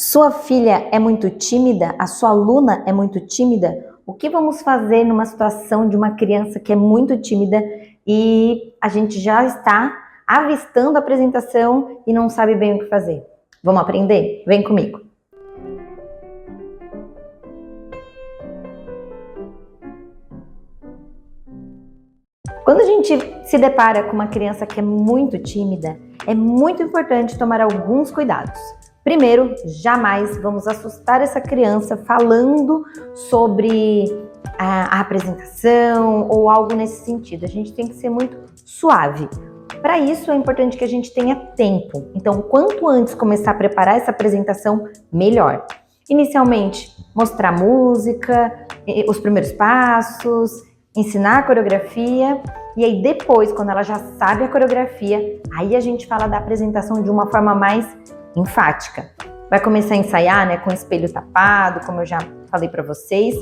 Sua filha é muito tímida? A sua aluna é muito tímida? O que vamos fazer numa situação de uma criança que é muito tímida e a gente já está avistando a apresentação e não sabe bem o que fazer? Vamos aprender? Vem comigo! Quando a gente se depara com uma criança que é muito tímida, é muito importante tomar alguns cuidados. Primeiro, jamais vamos assustar essa criança falando sobre a apresentação ou algo nesse sentido. A gente tem que ser muito suave. Para isso, é importante que a gente tenha tempo. Então, quanto antes começar a preparar essa apresentação, melhor. Inicialmente, mostrar música, os primeiros passos, ensinar a coreografia. E aí depois, quando ela já sabe a coreografia, aí a gente fala da apresentação de uma forma mais enfática. Vai começar a ensaiar, né, com o espelho tapado, como eu já falei para vocês.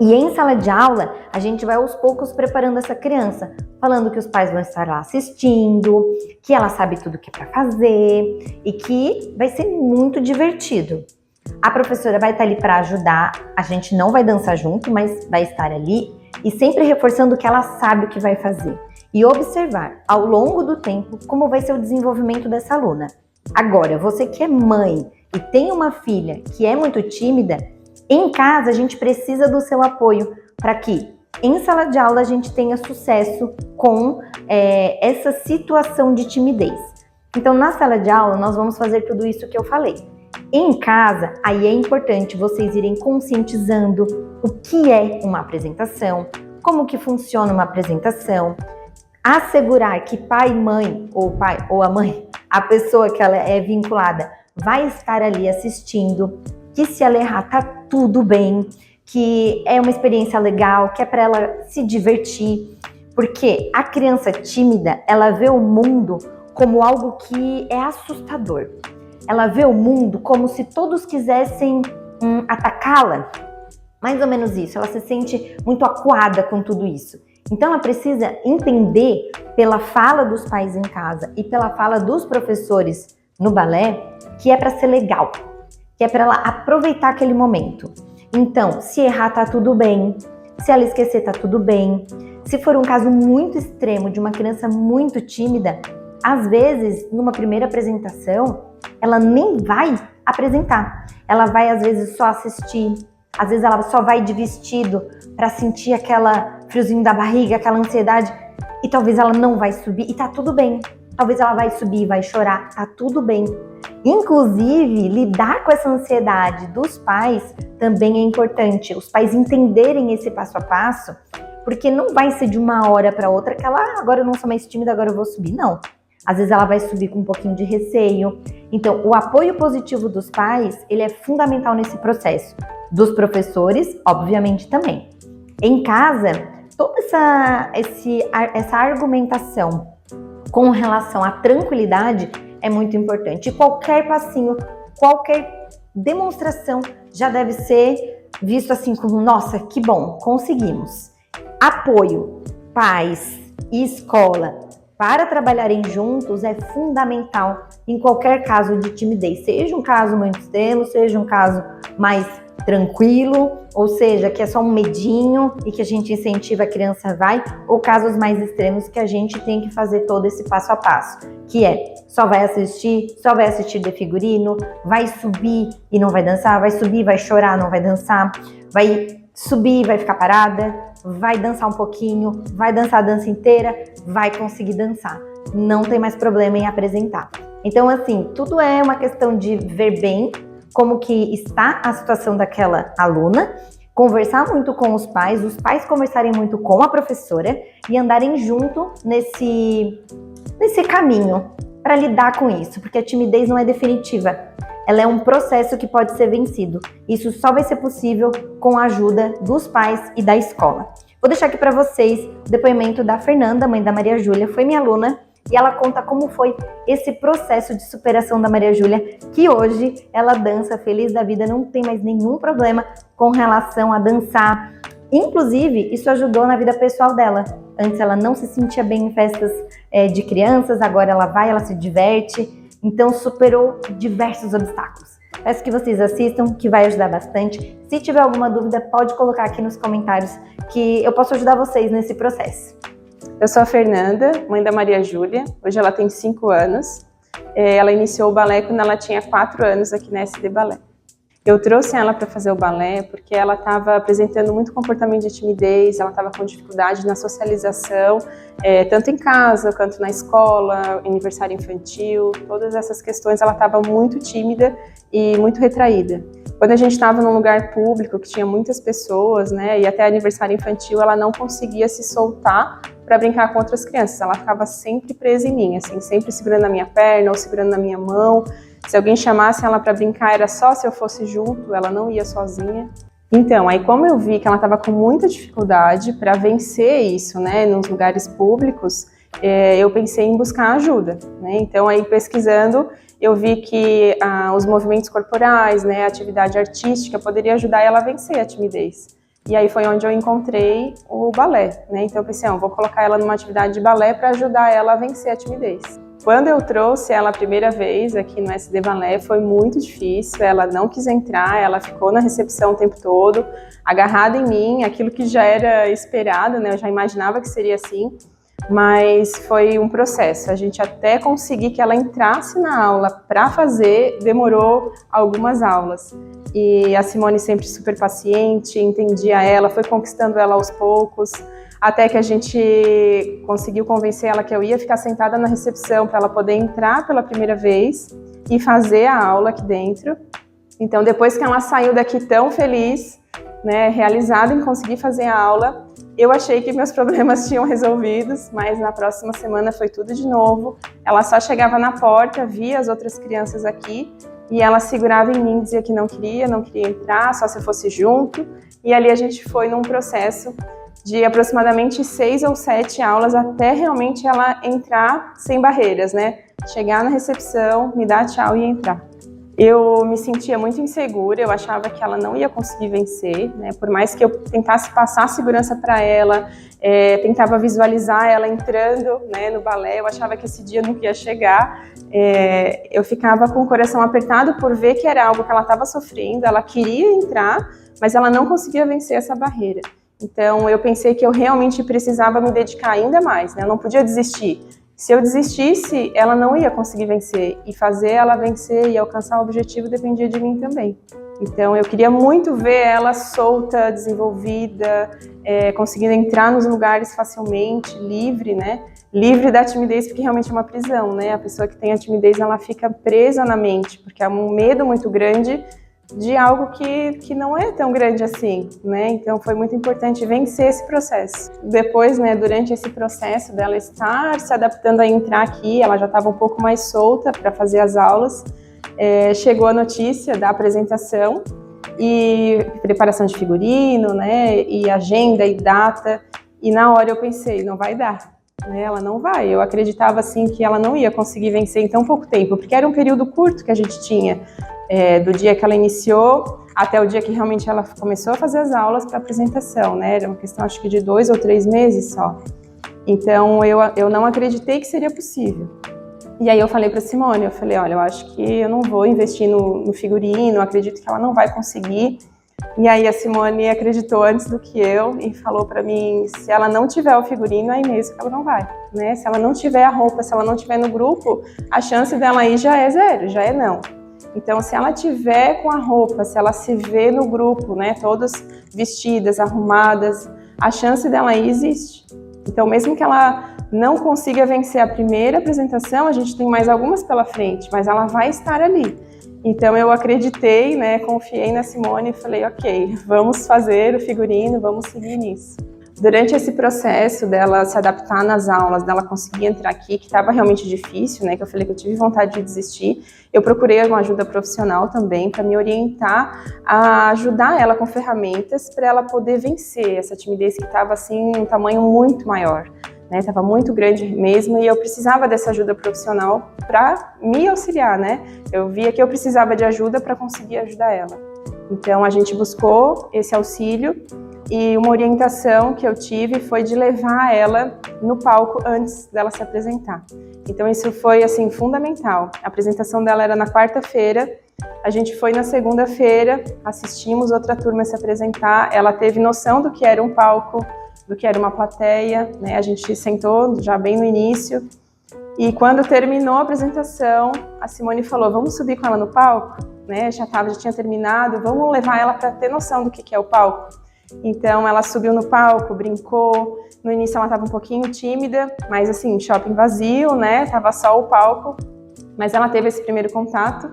E em sala de aula, a gente vai aos poucos preparando essa criança, falando que os pais vão estar lá assistindo, que ela sabe tudo que é para fazer e que vai ser muito divertido. A professora vai estar ali para ajudar, a gente não vai dançar junto, mas vai estar ali e sempre reforçando que ela sabe o que vai fazer e observar ao longo do tempo como vai ser o desenvolvimento dessa aluna. Agora, você que é mãe e tem uma filha que é muito tímida, em casa a gente precisa do seu apoio para que em sala de aula a gente tenha sucesso com essa situação de timidez. Então, na sala de aula nós vamos fazer tudo isso que eu falei. Em casa, aí é importante vocês irem conscientizando o que é uma apresentação, como que funciona uma apresentação, assegurar que pai e mãe, ou pai ou a mãe, a pessoa que ela é vinculada, vai estar ali assistindo, que se ela errar tá tudo bem, que é uma experiência legal, que é para ela se divertir, porque a criança tímida, ela vê o mundo como algo que é assustador. Ela vê o mundo como se todos quisessem atacá-la. Mais ou menos isso, ela se sente muito acuada com tudo isso. Então ela precisa entender pela fala dos pais em casa e pela fala dos professores no balé que é para ser legal, que é para ela aproveitar aquele momento. Então, se errar tá tudo bem, se ela esquecer tá tudo bem. Se for um caso muito extremo de uma criança muito tímida, às vezes, numa primeira apresentação, ela nem vai apresentar. Ela vai, às vezes, só assistir. Às vezes, ela só vai de vestido para sentir aquela friozinho da barriga, aquela ansiedade. E talvez ela não vai subir e tá tudo bem. Talvez ela vai subir e vai chorar, tá tudo bem. Inclusive, lidar com essa ansiedade dos pais também é importante. Os pais entenderem esse passo a passo, porque não vai ser de uma hora para outra que ela, agora eu não sou mais tímida, agora eu vou subir. Não. Às vezes ela vai subir com um pouquinho de receio. Então, o apoio positivo dos pais, ele é fundamental nesse processo. Dos professores, obviamente, também. Em casa, toda essa argumentação com relação à tranquilidade é muito importante. E qualquer passinho, qualquer demonstração já deve ser visto assim como, nossa, que bom, conseguimos. Apoio, pais e escola para trabalharem juntos é fundamental em qualquer caso de timidez, seja um caso muito extremo, seja um caso mais tranquilo, ou seja, que é só um medinho e que a gente incentiva a criança vai, ou casos mais extremos que a gente tem que fazer todo esse passo a passo, que é só vai assistir de figurino, vai subir e não vai dançar, vai subir, vai chorar, não vai dançar, vai subir, vai ficar parada, vai dançar um pouquinho, vai dançar a dança inteira, vai conseguir dançar. Não tem mais problema em apresentar. Então, assim, tudo é uma questão de ver bem como que está a situação daquela aluna, conversar muito com os pais conversarem muito com a professora e andarem junto nesse caminho para lidar com isso, porque a timidez não é definitiva. Ela é um processo que pode ser vencido. Isso só vai ser possível com a ajuda dos pais e da escola. Vou deixar aqui para vocês o depoimento da Fernanda, mãe da Maria Júlia, foi minha aluna, e ela conta como foi esse processo de superação da Maria Júlia, que hoje ela dança feliz da vida, não tem mais nenhum problema com relação a dançar. Inclusive, isso ajudou na vida pessoal dela. Antes ela não se sentia bem em festas de crianças, agora ela vai, ela se diverte. Então superou diversos obstáculos. Peço que vocês assistam, que vai ajudar bastante. Se tiver alguma dúvida, pode colocar aqui nos comentários que eu posso ajudar vocês nesse processo. Eu sou a Fernanda, mãe da Maria Júlia. Hoje ela tem 5 anos. Ela iniciou o balé quando ela tinha 4 anos aqui na SD Balé. Eu trouxe ela para fazer o balé porque ela estava apresentando muito comportamento de timidez, ela estava com dificuldade na socialização, tanto em casa quanto na escola, aniversário infantil, todas essas questões ela estava muito tímida e muito retraída. Quando a gente estava num lugar público que tinha muitas pessoas, né, e até aniversário infantil, ela não conseguia se soltar para brincar com outras crianças. Ela ficava sempre presa em mim, assim, sempre segurando na minha perna ou segurando na minha mão. Se alguém chamasse ela para brincar, era só se eu fosse junto, ela não ia sozinha. Então, aí como eu vi que ela estava com muita dificuldade para vencer isso, né, nos lugares públicos, eu pensei em buscar ajuda, né? Então, aí pesquisando, eu vi que os movimentos corporais, né, a atividade artística poderia ajudar ela a vencer a timidez. E aí foi onde eu encontrei o balé, né? Então eu pensei, vou colocar ela numa atividade de balé para ajudar ela a vencer a timidez. Quando eu trouxe ela a primeira vez aqui no SD Balé, foi muito difícil, ela não quis entrar, ela ficou na recepção o tempo todo, agarrada em mim, aquilo que já era esperado, né? Eu já imaginava que seria assim, mas foi um processo. A gente até conseguir que ela entrasse na aula para fazer, demorou algumas aulas. E a Simone sempre super paciente, entendia ela, foi conquistando ela aos poucos, até que a gente conseguiu convencer ela que eu ia ficar sentada na recepção para ela poder entrar pela primeira vez e fazer a aula aqui dentro. Então, depois que ela saiu daqui tão feliz, né, realizada em conseguir fazer a aula, eu achei que meus problemas tinham resolvidos, mas na próxima semana foi tudo de novo. Ela só chegava na porta, via as outras crianças aqui e ela segurava em mim, dizia que não queria entrar, só se eu fosse junto. E ali a gente foi num processo de aproximadamente 6 ou 7 aulas até realmente ela entrar sem barreiras, né? Chegar na recepção, me dar tchau e entrar. Eu me sentia muito insegura, eu achava que ela não ia conseguir vencer, né? Por mais que eu tentasse passar segurança para ela, tentava visualizar ela entrando, né, no balé, eu achava que esse dia nunca ia chegar. Eu ficava com o coração apertado por ver que era algo que ela estava sofrendo, ela queria entrar, mas ela não conseguia vencer essa barreira. Então eu pensei que eu realmente precisava me dedicar ainda mais, né? Eu não podia desistir. Se eu desistisse, ela não ia conseguir vencer, e fazer ela vencer e alcançar o objetivo dependia de mim também. Então eu queria muito ver ela solta, desenvolvida, conseguindo entrar nos lugares facilmente, livre, né? Livre da timidez, porque realmente é uma prisão, né? A pessoa que tem a timidez, ela fica presa na mente, porque é um medo muito grande de algo que não é tão grande assim, né? Então foi muito importante vencer esse processo. Depois, né, durante esse processo dela estar se adaptando a entrar aqui, ela já estava um pouco mais solta para fazer as aulas, chegou a notícia da apresentação e preparação de figurino, né, e agenda e data, e na hora eu pensei, não vai dar, né? Ela não vai. Eu acreditava assim que ela não ia conseguir vencer em tão pouco tempo, porque era um período curto que a gente tinha, do dia que ela iniciou até o dia que realmente ela começou a fazer as aulas para apresentação, né? Era uma questão acho que de 2 ou 3 meses só. Então eu não acreditei que seria possível. E aí eu falei para Simone, eu falei, olha, eu acho que eu não vou investir no figurino, acredito que ela não vai conseguir. E aí a Simone acreditou antes do que eu e falou para mim, se ela não tiver o figurino, aí mesmo que ela não vai, né? Se ela não tiver a roupa, se ela não tiver no grupo, a chance dela ir já é 0, já é não. Então, se ela tiver com a roupa, se ela se vê no grupo, né, todas vestidas, arrumadas, a chance dela ir existe. Então, mesmo que ela não consiga vencer a primeira apresentação, a gente tem mais algumas pela frente, mas ela vai estar ali. Então, eu acreditei, né, confiei na Simone e falei, ok, vamos fazer o figurino, vamos seguir nisso. Durante esse processo dela se adaptar nas aulas, dela conseguir entrar aqui, que estava realmente difícil, né, que eu falei que eu tive vontade de desistir, eu procurei uma ajuda profissional também para me orientar, a ajudar ela com ferramentas para ela poder vencer essa timidez que estava assim um tamanho muito maior, né, estava muito grande mesmo, e eu precisava dessa ajuda profissional para me auxiliar, né, eu via que eu precisava de ajuda para conseguir ajudar ela. Então a gente buscou esse auxílio. E uma orientação que eu tive foi de levar ela no palco antes dela se apresentar. Então isso foi assim fundamental. A apresentação dela era na quarta-feira A gente foi na segunda-feira, assistimos outra turma se apresentar, ela teve noção do que era um palco, do que era uma plateia, né? A gente sentou já bem no início e quando terminou a apresentação, a Simone falou, vamos subir com ela no palco? Né? Já tinha terminado, vamos levar ela para ter noção do que é o palco. Então ela subiu no palco, brincou, no início ela estava um pouquinho tímida, mas assim, shopping vazio, né? Tava só o palco, mas ela teve esse primeiro contato.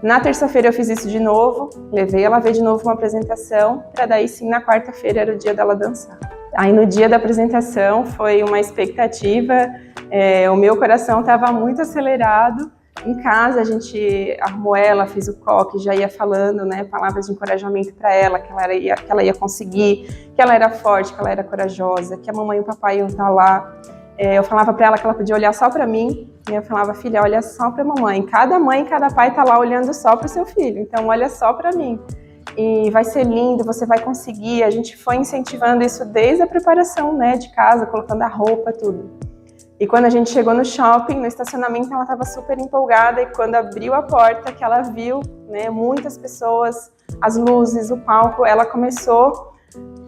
Na terça-feira eu fiz isso de novo, levei ela a ver de novo uma apresentação, para daí sim, na quarta-feira era o dia dela dançar. Aí no dia da apresentação foi uma expectativa, o meu coração estava muito acelerado. Em casa a gente arrumou ela, fez o coque, já ia falando, né, palavras de encorajamento para ela, que ela ia conseguir, que ela era forte, que ela era corajosa, que a mamãe e o papai iam estar lá. Eu falava para ela que ela podia olhar só para mim, e eu falava, filha, olha só para a mamãe. Cada mãe e cada pai está lá olhando só para o seu filho, então olha só para mim. E vai ser lindo, você vai conseguir. A gente foi incentivando isso desde a preparação, né, de casa, colocando a roupa, tudo. E quando a gente chegou no shopping, no estacionamento, ela estava super empolgada e quando abriu a porta, que ela viu, né, muitas pessoas, as luzes, o palco, ela começou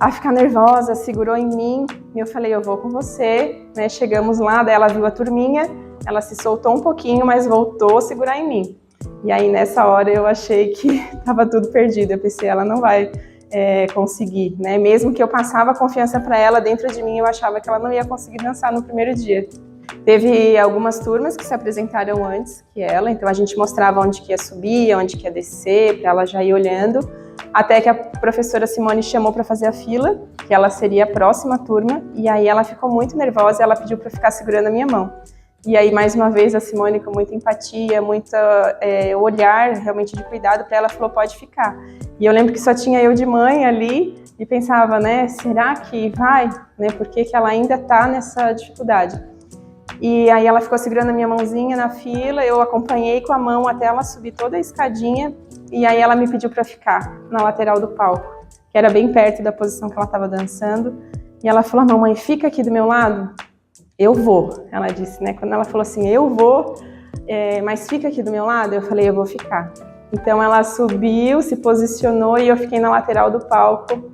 a ficar nervosa, segurou em mim e eu falei, eu vou com você, né? Chegamos lá, daí ela viu a turminha, ela se soltou um pouquinho, mas voltou a segurar em mim. E aí nessa hora eu achei que estava tudo perdido, eu pensei, ela não vai conseguir, né? Mesmo que eu passava confiança para ela, dentro de mim eu achava que ela não ia conseguir dançar no primeiro dia. Teve algumas turmas que se apresentaram antes que ela, então a gente mostrava onde que ia subir, onde que ia descer, para ela já ir olhando, até que a professora Simone chamou para fazer a fila, que ela seria a próxima turma, e aí ela ficou muito nervosa e ela pediu para ficar segurando a minha mão. E aí, mais uma vez, a Simone, com muita empatia, muito olhar realmente de cuidado para ela, falou, pode ficar. E eu lembro que só tinha eu de mãe ali e pensava, né, será que vai? Né, por que ela ainda está nessa dificuldade? E aí ela ficou segurando a minha mãozinha na fila, eu acompanhei com a mão até ela subir toda a escadinha e aí ela me pediu para ficar na lateral do palco, que era bem perto da posição que ela estava dançando. E ela falou, mamãe, fica aqui do meu lado. Eu vou, ela disse, né? Quando ela falou assim, eu vou, mas fica aqui do meu lado, eu falei, eu vou ficar. Então ela subiu, se posicionou e eu fiquei na lateral do palco,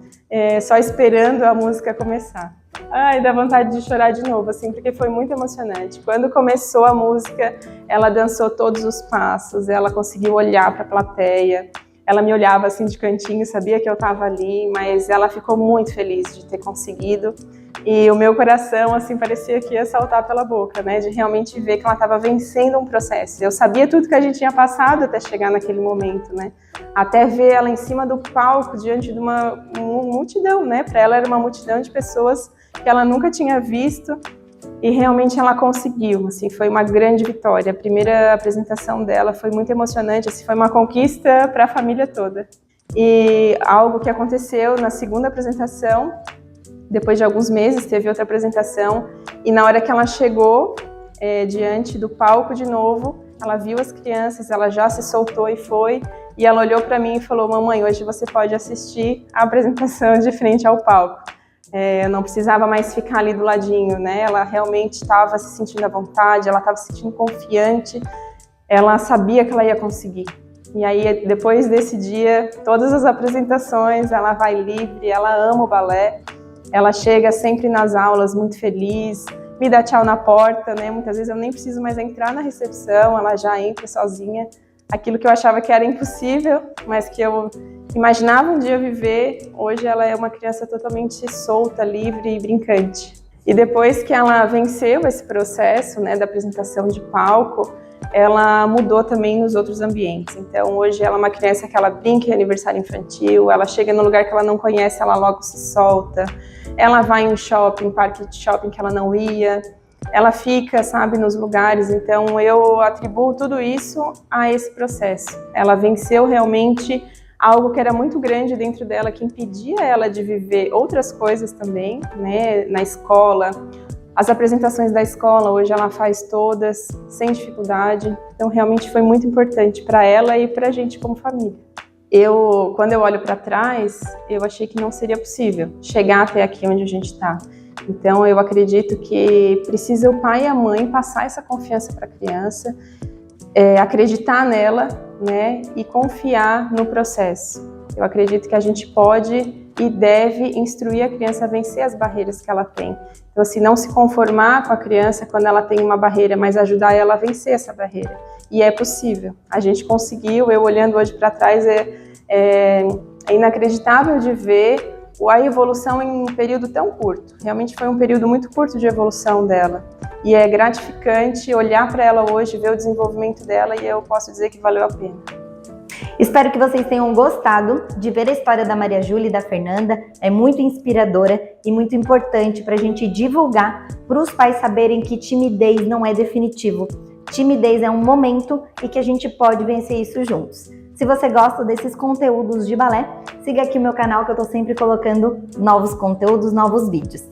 só esperando a música começar. Ai, dá vontade de chorar de novo, assim, porque foi muito emocionante. Quando começou a música, ela dançou todos os passos, ela conseguiu olhar para a plateia, ela me olhava assim de cantinho, sabia que eu estava ali, mas ela ficou muito feliz de ter conseguido. E o meu coração, assim, parecia que ia saltar pela boca, né? De realmente ver que ela estava vencendo um processo. Eu sabia tudo que a gente tinha passado até chegar naquele momento, né? Até ver ela em cima do palco, diante de uma multidão, né? Para ela era uma multidão de pessoas que ela nunca tinha visto. E realmente ela conseguiu, assim, foi uma grande vitória. A primeira apresentação dela foi muito emocionante, assim, foi uma conquista para a família toda. E algo que aconteceu na segunda apresentação, depois de alguns meses, teve outra apresentação, e na hora que ela chegou diante do palco de novo, ela viu as crianças, ela já se soltou e foi, e ela olhou para mim e falou, mamãe, hoje você pode assistir a apresentação de frente ao palco. Eu não precisava mais ficar ali do ladinho, né? Ela realmente estava se sentindo à vontade, ela estava se sentindo confiante, ela sabia que ela ia conseguir. E aí, depois desse dia, todas as apresentações, ela vai livre, ela ama o balé, ela chega sempre nas aulas muito feliz, me dá tchau na porta, né? Muitas vezes eu nem preciso mais entrar na recepção, ela já entra sozinha. Aquilo que eu achava que era impossível, mas que eu imaginava um dia viver, hoje ela é uma criança totalmente solta, livre e brincante. E depois que ela venceu esse processo, né, da apresentação de palco, ela mudou também nos outros ambientes. Então hoje ela é uma criança que ela brinca em aniversário infantil, ela chega no lugar que ela não conhece, ela logo se solta, ela vai em um shopping, parque de shopping que ela não ia, ela fica, sabe, nos lugares. Então eu atribuo tudo isso a esse processo. Ela venceu realmente algo que era muito grande dentro dela, que impedia ela de viver outras coisas também, né, na escola. As apresentações da escola, hoje ela faz todas, sem dificuldade. Então realmente foi muito importante para ela e para a gente como família. Quando eu olho para trás, eu achei que não seria possível chegar até aqui onde a gente está. Então eu acredito que precisa o pai e a mãe passar essa confiança para a criança, acreditar nela, né, e confiar no processo. Eu acredito que a gente pode e deve instruir a criança a vencer as barreiras que ela tem. Então, assim, não se conformar com a criança quando ela tem uma barreira, mas ajudar ela a vencer essa barreira. E é possível. A gente conseguiu, eu olhando hoje para trás, é inacreditável de ver a evolução em um período tão curto. Realmente foi um período muito curto de evolução dela. E é gratificante olhar para ela hoje, ver o desenvolvimento dela, e eu posso dizer que valeu a pena. Espero que vocês tenham gostado de ver a história da Maria Júlia e da Fernanda. É muito inspiradora e muito importante para a gente divulgar, para os pais saberem que timidez não é definitivo. Timidez é um momento e que a gente pode vencer isso juntos. Se você gosta desses conteúdos de balé, siga aqui o meu canal que eu estou sempre colocando novos conteúdos, novos vídeos.